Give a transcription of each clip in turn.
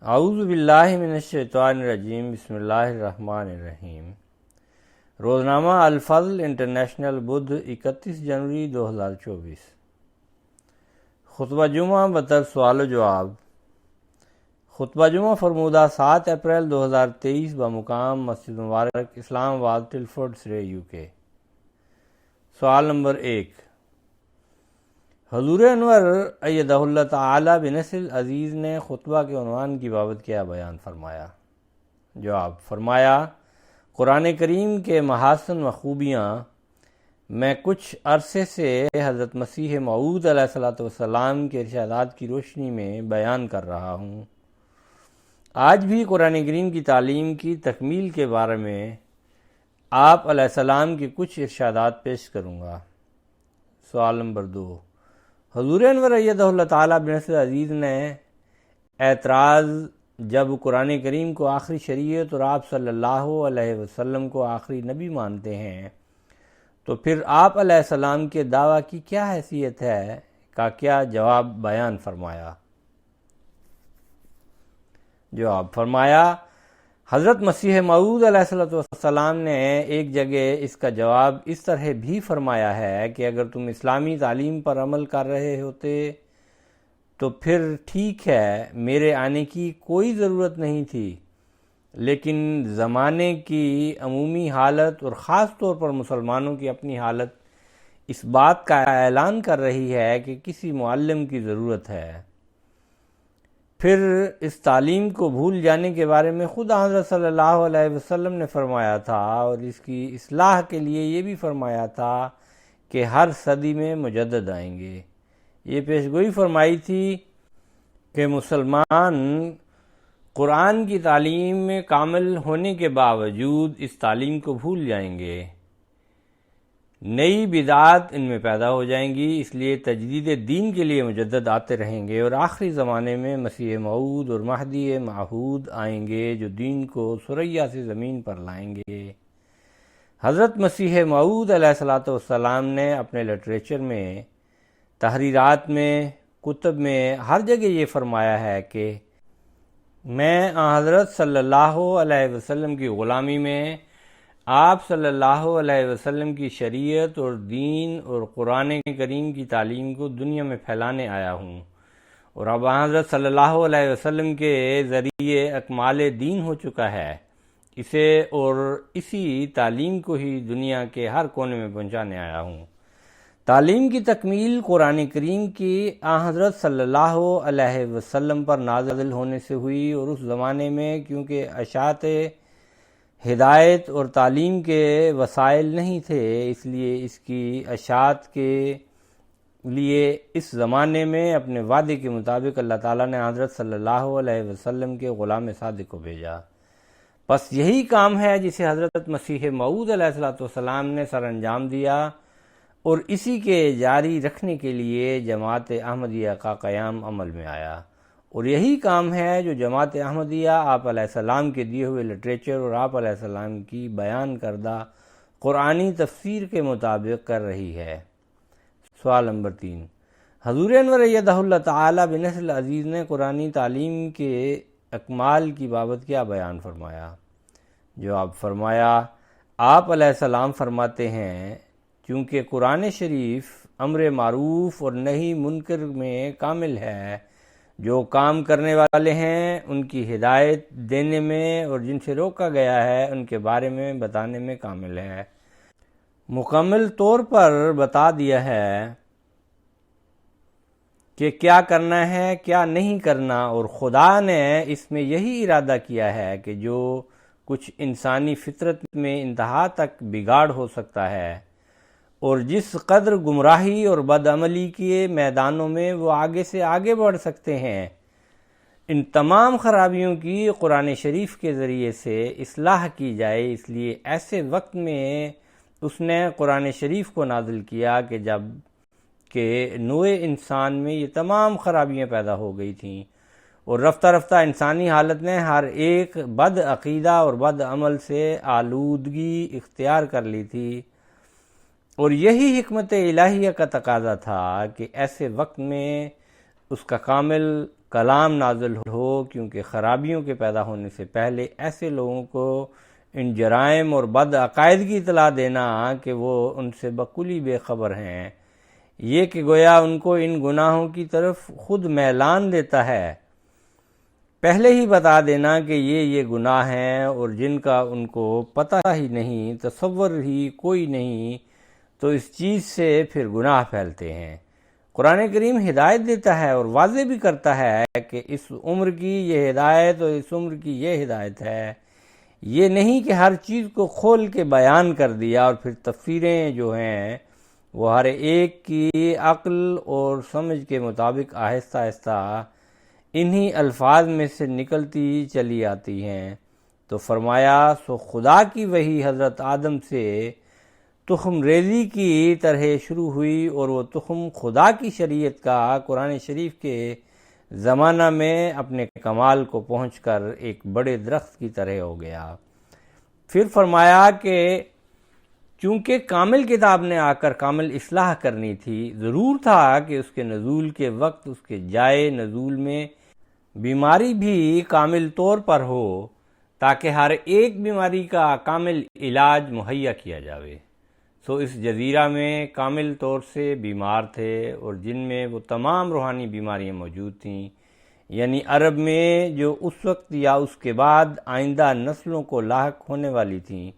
اعوذ باللہ من الشیطان الرجیم، بسم اللہ الرحمن الرحیم۔ روزنامہ الفضل انٹرنیشنل، بدھ 31 جنوری 2024۔ خطبہ جمعہ بطور سوال و جواب۔ خطبہ جمعہ فرمودہ 7 اپریل 2023 بمقام مسجد مبارک اسلام آباد، ٹلفورڈ سرے، UK۔ سوال نمبر 1، حضور انور ایدہ اللہ تعالی بنصر عزیز نے خطبہ کے عنوان کی بابت کیا بیان فرمایا؟ جواب، فرمایا قرآن کریم کے محاسن و خوبیاں میں کچھ عرصے سے حضرت مسیح موعود علیہ السلام کے ارشادات کی روشنی میں بیان کر رہا ہوں۔ آج بھی قرآن کریم کی تعلیم کی تکمیل کے بارے میں آپ علیہ السلام کے کچھ ارشادات پیش کروں گا۔ سوال نمبر 2، حضور انور ایدہ اللہ تعالیٰ بنصر عزیز نے اعتراض، جب قرآن کریم کو آخری شریعت اور آپ صلی اللہ علیہ وسلم کو آخری نبی مانتے ہیں تو پھر آپ علیہ السلام کے دعویٰ کی کیا حیثیت ہے کا کیا جواب بیان فرمایا؟ جواب، فرمایا حضرت مسیح موعود علیہ السلام نے ایک جگہ اس کا جواب اس طرح بھی فرمایا ہے کہ اگر تم اسلامی تعلیم پر عمل کر رہے ہوتے تو پھر ٹھیک ہے، میرے آنے کی کوئی ضرورت نہیں تھی، لیکن زمانے کی عمومی حالت اور خاص طور پر مسلمانوں کی اپنی حالت اس بات کا اعلان کر رہی ہے کہ کسی معلم کی ضرورت ہے۔ پھر اس تعلیم کو بھول جانے کے بارے میں خود حضرت صلی اللہ علیہ وسلم نے فرمایا تھا، اور اس کی اصلاح کے لیے یہ بھی فرمایا تھا کہ ہر صدی میں مجدد آئیں گے۔ یہ پیشگوئی فرمائی تھی کہ مسلمان قرآن کی تعلیم میں کامل ہونے کے باوجود اس تعلیم کو بھول جائیں گے، نئی بدعات ان میں پیدا ہو جائیں گی، اس لیے تجدید دین کے لیے مجدد آتے رہیں گے، اور آخری زمانے میں مسیح موعود اور مہدی موعود آئیں گے جو دین کو ثریا سے زمین پر لائیں گے۔ حضرت مسیح موعود علیہ السلام نے اپنے لٹریچر میں، تحریرات میں، کتب میں ہر جگہ یہ فرمایا ہے کہ میں حضرت صلی اللہ علیہ وسلم کی غلامی میں آپ صلی اللہ علیہ وسلم کی شریعت اور دین اور قرآن کریم کی تعلیم کو دنیا میں پھیلانے آیا ہوں، اور اب حضرت صلی اللہ علیہ وسلم کے ذریعے اکمال دین ہو چکا ہے، اسے اور اسی تعلیم کو ہی دنیا کے ہر کونے میں پہنچانے آیا ہوں۔ تعلیم کی تکمیل قرآن کریم کی حضرت صلی اللہ علیہ وسلم پر نازل ہونے سے ہوئی، اور اس زمانے میں کیونکہ اشاعت ہدایت اور تعلیم کے وسائل نہیں تھے، اس لیے اس کی اشاعت کے لیے اس زمانے میں اپنے وعدے کے مطابق اللہ تعالیٰ نے حضرت صلی اللہ علیہ وسلم کے غلام صادق کو بھیجا۔ بس یہی کام ہے جسے حضرت مسیح موعود علیہ السلام نے سر انجام دیا، اور اسی کے جاری رکھنے کے لیے جماعت احمدیہ کا قیام عمل میں آیا، اور یہی کام ہے جو جماعت احمدیہ آپ علیہ السلام کے دیے ہوئے لٹریچر اور آپ علیہ السلام کی بیان کردہ قرآنی تفسیر کے مطابق کر رہی ہے۔ سوال نمبر 3، حضور انور ایدہ اللہ تعالی بنصر عزیز نے قرآنی تعلیم کے اکمال کی بابت کیا بیان فرمایا؟ جواب، فرمایا آپ علیہ السلام فرماتے ہیں چونکہ قرآن شریف امر معروف اور نہی منکر میں کامل ہے، جو کام کرنے والے ہیں ان کی ہدایت دینے میں، اور جن سے روکا گیا ہے ان کے بارے میں بتانے میں کامل ہے، مکمل طور پر بتا دیا ہے کہ کیا کرنا ہے کیا نہیں کرنا، اور خدا نے اس میں یہی ارادہ کیا ہے کہ جو کچھ انسانی فطرت میں انتہا تک بگاڑ ہو سکتا ہے، اور جس قدر گمراہی اور بدعملی کے میدانوں میں وہ آگے سے آگے بڑھ سکتے ہیں، ان تمام خرابیوں کی قرآن شریف کے ذریعے سے اصلاح کی جائے۔ اس لیے ایسے وقت میں اس نے قرآن شریف کو نازل کیا کہ جب کہ نوع انسان میں یہ تمام خرابیاں پیدا ہو گئی تھیں، اور رفتہ رفتہ انسانی حالت نے ہر ایک بد عقیدہ اور بد عمل سے آلودگی اختیار کر لی تھی، اور یہی حکمت الہیہ کا تقاضا تھا کہ ایسے وقت میں اس کا کامل کلام نازل ہو کیونکہ خرابیوں کے پیدا ہونے سے پہلے ایسے لوگوں کو ان جرائم اور بد عقائد کی اطلاع دینا کہ وہ ان سے بکلی بے خبر ہیں، یہ کہ گویا ان کو ان گناہوں کی طرف خود میلان دیتا ہے، پہلے ہی بتا دینا کہ یہ گناہ ہیں اور جن کا ان کو پتہ ہی نہیں، تصور ہی کوئی نہیں، تو اس چیز سے پھر گناہ پھیلتے ہیں۔ قرآن کریم ہدایت دیتا ہے اور واضح بھی کرتا ہے کہ اس عمر کی یہ ہدایت اور اس عمر کی یہ ہدایت ہے، یہ نہیں کہ ہر چیز کو کھول کے بیان کر دیا اور پھر تفسیریں جو ہیں وہ ہر ایک کی عقل اور سمجھ کے مطابق آہستہ آہستہ انہی الفاظ میں سے نکلتی چلی آتی ہیں۔ تو فرمایا سو خدا کی وحی حضرت آدم سے تخم ریزی کی طرح شروع ہوئی اور وہ تخم خدا کی شریعت کا قرآن شریف کے زمانہ میں اپنے کمال کو پہنچ کر ایک بڑے درخت کی طرح ہو گیا۔ پھر فرمایا کہ چونکہ کامل کتاب نے آ کر کامل اصلاح کرنی تھی، ضرور تھا کہ اس کے نزول کے وقت اس کے جائے نزول میں بیماری بھی کامل طور پر ہو، تاکہ ہر ایک بیماری کا کامل علاج مہیا کیا جاوے۔ سو اس جزیرہ میں کامل طور سے بیمار تھے اور جن میں وہ تمام روحانی بیماریاں موجود تھیں، یعنی عرب میں جو اس وقت یا اس کے بعد آئندہ نسلوں کو لاحق ہونے والی تھیں۔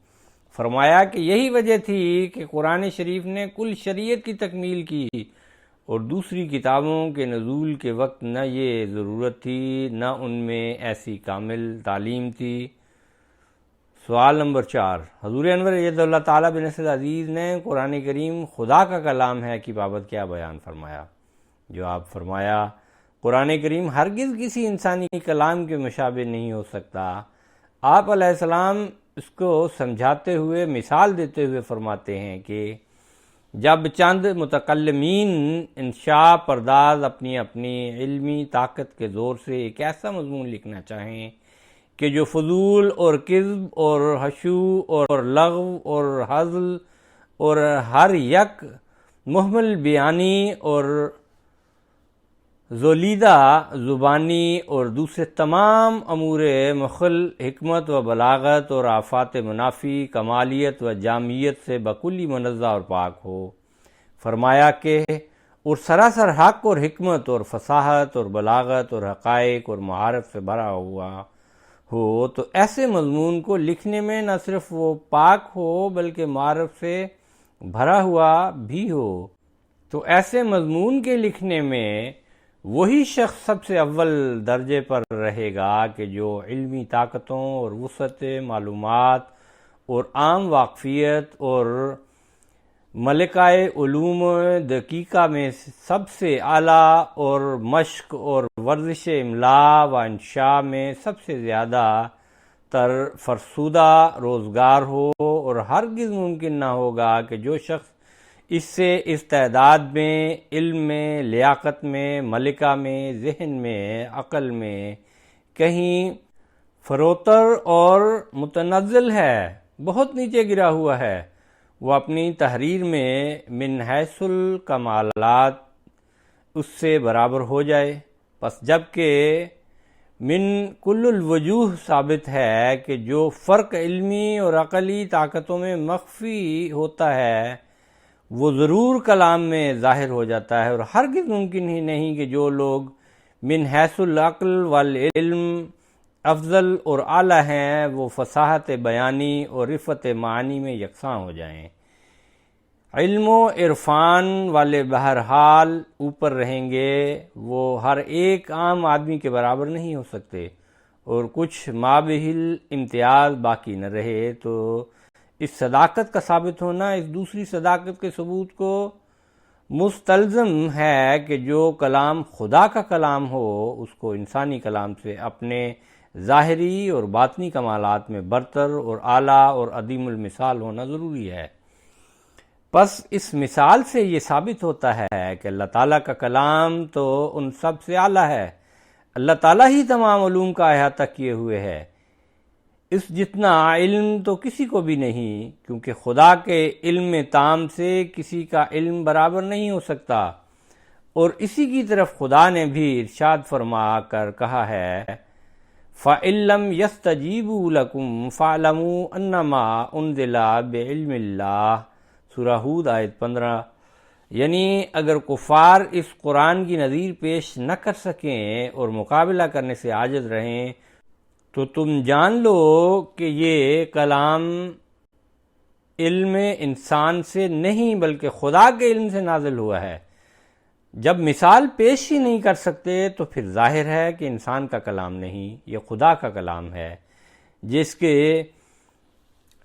فرمایا کہ یہی وجہ تھی کہ قرآن شریف نے کل شریعت کی تکمیل کی اور دوسری کتابوں کے نزول کے وقت نہ یہ ضرورت تھی، نہ ان میں ایسی کامل تعلیم تھی۔ سوال نمبر 4، حضور انور ایدہ اللہ تعالیٰ بنصر عزیز نے قرآن کریم خدا کا کلام ہے کی بابت کیا بیان فرمایا؟ جواب فرمایا قرآن کریم ہرگز کسی انسانی کلام کے مشابہ نہیں ہو سکتا۔ آپ علیہ السلام اس کو سمجھاتے ہوئے مثال دیتے ہوئے فرماتے ہیں کہ جب چند متکلمین انشاء پرداز اپنی اپنی علمی طاقت کے زور سے ایک ایسا مضمون لکھنا چاہیں کہ جو فضول اور کذب اور حشو اور لغو اور ہزل اور ہر یک محمل بیانی اور زولیدہ زبانی اور دوسرے تمام امور مخل حکمت و بلاغت اور آفات منافی کمالیت و جامعیت سے بکلی منزہ اور پاک ہو۔ فرمایا کہ اور سراسر حق اور حکمت اور فصاحت اور بلاغت اور حقائق اور مہارت سے بھرا ہوا ہو، تو ایسے مضمون کو لکھنے میں نہ صرف وہ پاک ہو بلکہ معارف سے بھرا ہوا بھی ہو۔ تو ایسے مضمون کے لکھنے میں وہی شخص سب سے اول درجے پر رہے گا کہ جو علمی طاقتوں اور وسعت معلومات اور عام واقفیت اور ملکۂ علوم دقیقہ میں سب سے اعلیٰ اور مشق اور ورزش املاء و انشاء میں سب سے زیادہ تر فرسودہ روزگار ہو، اور ہرگز ممکن نہ ہوگا کہ جو شخص اس سے استعداد میں، علم میں، لیاقت میں، ملکہ میں، ذہن میں، عقل میں کہیں فروتر اور متنزل ہے، بہت نیچے گرا ہوا ہے، وہ اپنی تحریر میں من حیث الکمالات اس سے برابر ہو جائے۔ پس جبکہ من کل الوجوہ ثابت ہے کہ جو فرق علمی اور عقلی طاقتوں میں مخفی ہوتا ہے وہ ضرور کلام میں ظاہر ہو جاتا ہے، اور ہرگز ممکن ہی نہیں کہ جو لوگ من حیث العقل والعلم افضل اور اعلیٰ ہیں وہ فصاحت بیانی اور رفت معنی میں یکساں ہو جائیں۔ علم و عرفان والے بہرحال اوپر رہیں گے، وہ ہر ایک عام آدمی کے برابر نہیں ہو سکتے، اور کچھ مابہل امتیاز باقی نہ رہے۔ تو اس صداقت کا ثابت ہونا اس دوسری صداقت کے ثبوت کو مستلزم ہے کہ جو کلام خدا کا کلام ہو اس کو انسانی کلام سے اپنے ظاہری اور باطنی کمالات میں برتر اور اعلیٰ اور عظیم المثال ہونا ضروری ہے۔ پس اس مثال سے یہ ثابت ہوتا ہے کہ اللہ تعالیٰ کا کلام تو ان سب سے اعلیٰ ہے، اللہ تعالیٰ ہی تمام علوم کا احاطہ کیے ہوئے ہے، اس جتنا علم تو کسی کو بھی نہیں، کیونکہ خدا کے علم تام سے کسی کا علم برابر نہیں ہو سکتا، اور اسی کی طرف خدا نے بھی ارشاد فرما کر کہا ہے فَإِن لَّمْ يَسْتَجِيبُوا لَكُمْ فَاعْلَمُوا أَنَّمَا أُنزِلَ بِعِلْمِ اللَّهِ سورہ ہود آیت 15۔ یعنی اگر کفار اس قرآن کی نظیر پیش نہ کر سکیں اور مقابلہ کرنے سے عاجز رہیں تو تم جان لو کہ یہ کلام علم انسان سے نہیں بلکہ خدا کے علم سے نازل ہوا ہے۔ جب مثال پیش ہی نہیں کر سکتے تو پھر ظاہر ہے کہ انسان کا کلام نہیں، یہ خدا کا کلام ہے، جس کے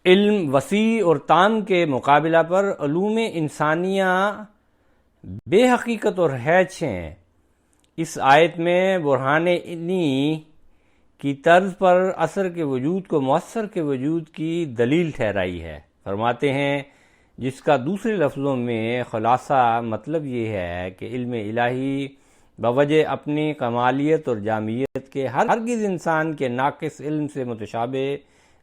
علم وسیع اور تام کے مقابلہ پر علوم انسانیہ بے حقیقت اور ہیچ ہیں۔ اس آیت میں برہان انی کی طرز پر اثر کے وجود کو مؤثر کے وجود کی دلیل ٹھہرائی ہے۔ فرماتے ہیں جس کا دوسرے لفظوں میں خلاصہ مطلب یہ ہے کہ علم الہی بوجہ اپنی کمالیت اور جامعیت کے ہرگز انسان کے ناقص علم سے متشابہ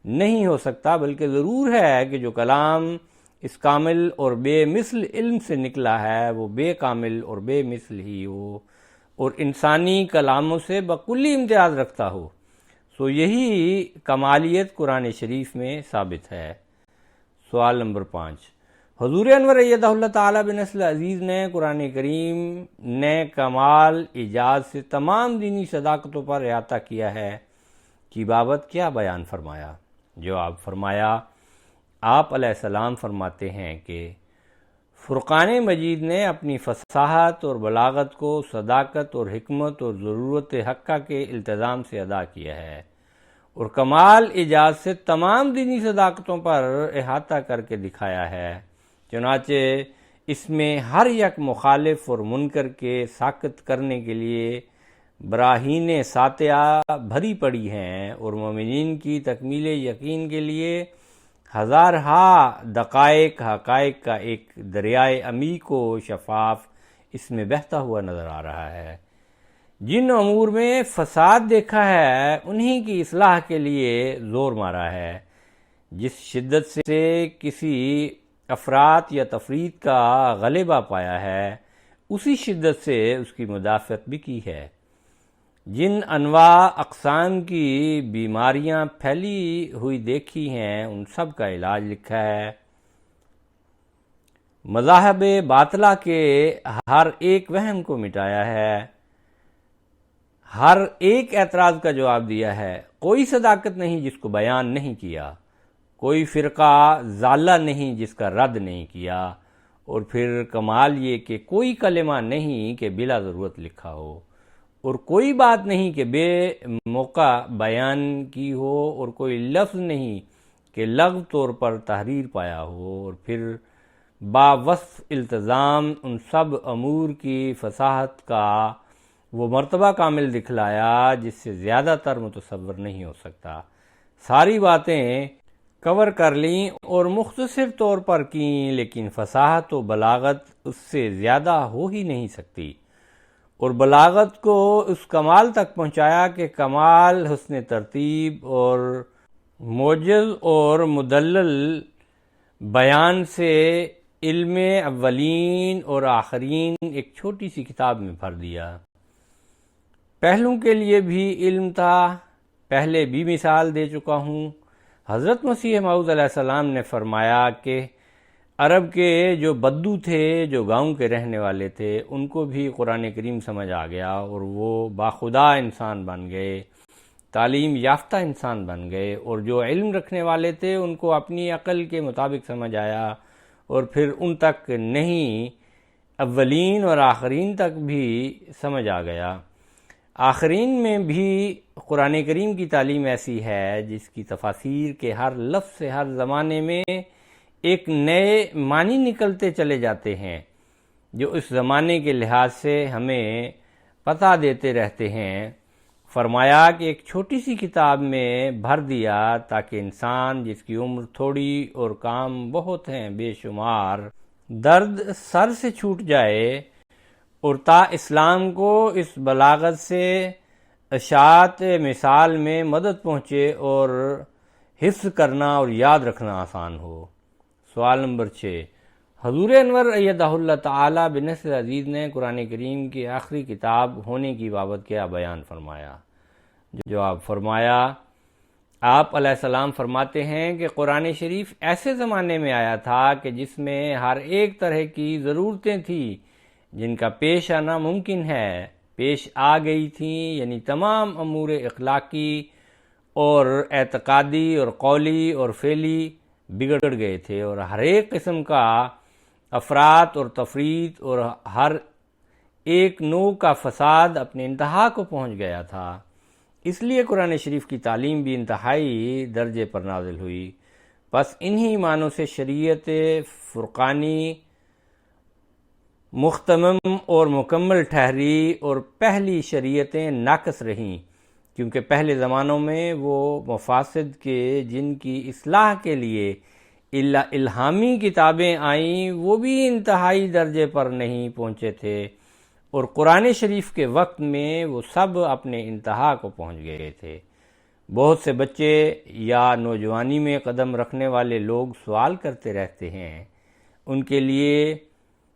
نہیں ہو سکتا، بلکہ ضرور ہے کہ جو کلام اس کامل اور بے مثل علم سے نکلا ہے وہ بے کامل اور بے مثل ہی ہو اور انسانی کلاموں سے بکلی امتیاز رکھتا ہو۔ سو یہی کمالیت قرآن شریف میں ثابت ہے۔ سوال نمبر 5، حضور انور ایدہ اللہ تعالیٰ بنصل عزیز نے قرآن کریم نے کمال ایجاز سے تمام دینی صداقتوں پر احاطہ کیا ہے کی بابت کیا بیان فرمایا؟ جواب فرمایا، آپ علیہ السلام فرماتے ہیں کہ فرقان مجید نے اپنی فصاحت اور بلاغت کو صداقت اور حکمت اور ضرورت حقہ کے التزام سے ادا کیا ہے اور کمال اعجاز سے تمام دینی صداقتوں پر احاطہ کر کے دکھایا ہے۔ چنانچہ اس میں ہر یک مخالف اور منکر کے ساکت کرنے کے لیے براہین ساطعہ بھری پڑی ہیں اور مومنین کی تکمیل یقین کے لیے ہزارہا دقائق حقائق کا ایک دریائے عمیق و شفاف اس میں بہتا ہوا نظر آ رہا ہے۔ جن امور میں فساد دیکھا ہے انہی کی اصلاح کے لیے زور مارا ہے۔ جس شدت سے کسی افراط یا تفریط کا غلبہ پایا ہے اسی شدت سے اس کی مدافعت بھی کی ہے۔ جن انواع اقسام کی بیماریاں پھیلی ہوئی دیکھی ہیں ان سب کا علاج لکھا ہے۔ مذاہب باطلہ کے ہر ایک وہم کو مٹایا ہے، ہر ایک اعتراض کا جواب دیا ہے۔ کوئی صداقت نہیں جس کو بیان نہیں کیا، کوئی فرقہ ضالہ نہیں جس کا رد نہیں کیا، اور پھر کمال یہ کہ کوئی کلمہ نہیں کہ بلا ضرورت لکھا ہو، اور کوئی بات نہیں کہ بے موقع بیان کی ہو، اور کوئی لفظ نہیں کہ لغو طور پر تحریر پایا ہو، اور پھر با وصف التزام ان سب امور کی فصاحت کا وہ مرتبہ کامل دکھلایا جس سے زیادہ تر متصور نہیں ہو سکتا۔ ساری باتیں کور کر لیں اور مختصر طور پر کیں، لیکن فصاحت و بلاغت اس سے زیادہ ہو ہی نہیں سکتی، اور بلاغت کو اس کمال تک پہنچایا کہ کمال حسن ترتیب اور موجز اور مدلل بیان سے علم اولین اور آخرین ایک چھوٹی سی کتاب میں بھر دیا۔ پہلوں کے لیے بھی علم تھا، پہلے بھی مثال دے چکا ہوں۔ حضرت مسیح موعود علیہ السلام نے فرمایا کہ عرب کے جو بدو تھے، جو گاؤں کے رہنے والے تھے، ان کو بھی قرآن کریم سمجھ آ گیا اور وہ باخدا انسان بن گئے، تعلیم یافتہ انسان بن گئے، اور جو علم رکھنے والے تھے ان کو اپنی عقل کے مطابق سمجھ آیا، اور پھر ان تک نہیں اولین اور آخرین تک بھی سمجھ آ گیا۔ آخرین میں بھی قرآن کریم کی تعلیم ایسی ہے جس کی تفاسیر کے ہر لفظ سے ہر زمانے میں ایک نئے معنی نکلتے چلے جاتے ہیں جو اس زمانے کے لحاظ سے ہمیں پتہ دیتے رہتے ہیں۔ فرمایا کہ ایک چھوٹی سی کتاب میں بھر دیا تاکہ انسان جس کی عمر تھوڑی اور کام بہت ہیں بے شمار، درد سر سے چھوٹ جائے اور تا اسلام کو اس بلاغت سے اشاعت مثال میں مدد پہنچے اور حفظ کرنا اور یاد رکھنا آسان ہو۔ سوال نمبر 6، حضور انور ایدہ اللہ تعالیٰ بنصر عزیز نے قرآن کریم کی آخری کتاب ہونے کی بابت کیا بیان فرمایا؟ جواب فرمایا، آپ علیہ السلام فرماتے ہیں کہ قرآن شریف ایسے زمانے میں آیا تھا کہ جس میں ہر ایک طرح کی ضرورتیں تھیں جن کا پیش آنا ممکن ہے، پیش آ گئی تھیں، یعنی تمام امور اخلاقی اور اعتقادی اور قولی اور فعلی بگڑ گئے تھے، اور ہر ایک قسم کا افراط اور تفریط اور ہر ایک نوع کا فساد اپنے انتہا کو پہنچ گیا تھا۔ اس لیے قرآن شریف کی تعلیم بھی انتہائی درجے پر نازل ہوئی۔ پس انہی معنوں سے شریعت فرقانی مختمم اور مکمل ٹھہری اور پہلی شریعتیں ناقص رہیں، کیونکہ پہلے زمانوں میں وہ مفاسد کے جن کی اصلاح کے لیے الہامی کتابیں آئیں وہ بھی انتہائی درجے پر نہیں پہنچے تھے، اور قرآن شریف کے وقت میں وہ سب اپنے انتہا کو پہنچ گئے تھے۔ بہت سے بچے یا نوجوانی میں قدم رکھنے والے لوگ سوال کرتے رہتے ہیں، ان کے لیے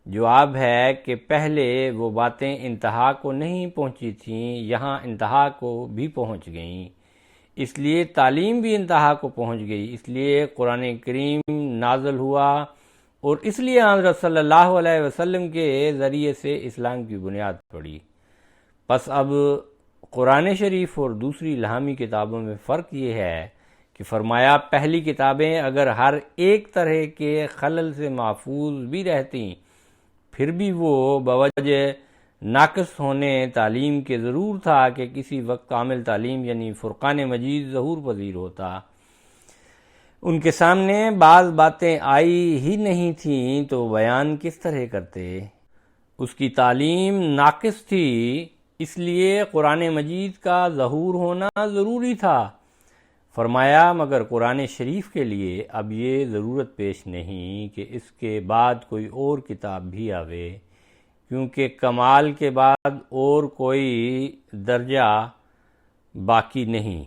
جواب ہے کہ پہلے وہ باتیں انتہا کو نہیں پہنچی تھیں، یہاں انتہا کو بھی پہنچ گئیں، اس لیے تعلیم بھی انتہا کو پہنچ گئی، اس لیے قرآن کریم نازل ہوا، اور اس لیے حضرت صلی اللہ علیہ وسلم کے ذریعے سے اسلام کی بنیاد پڑی۔ پس اب قرآن شریف اور دوسری الہامی کتابوں میں فرق یہ ہے کہ فرمایا پہلی کتابیں اگر ہر ایک طرح کے خلل سے محفوظ بھی رہتیں، پھر بھی وہ بوجہ ناقص ہونے تعلیم کے ضرور تھا کہ کسی وقت کامل تعلیم یعنی فرقان مجید ظہور پذیر ہوتا۔ ان کے سامنے بعض باتیں آئی ہی نہیں تھیں تو بیان کس طرح کرتے؟ اس کی تعلیم ناقص تھی، اس لیے قرآن مجید کا ظہور ہونا ضروری تھا۔ فرمایا مگر قرآن شریف کے لیے اب یہ ضرورت پیش نہیں کہ اس کے بعد کوئی اور کتاب بھی آوے، کیونکہ کمال کے بعد اور کوئی درجہ باقی نہیں۔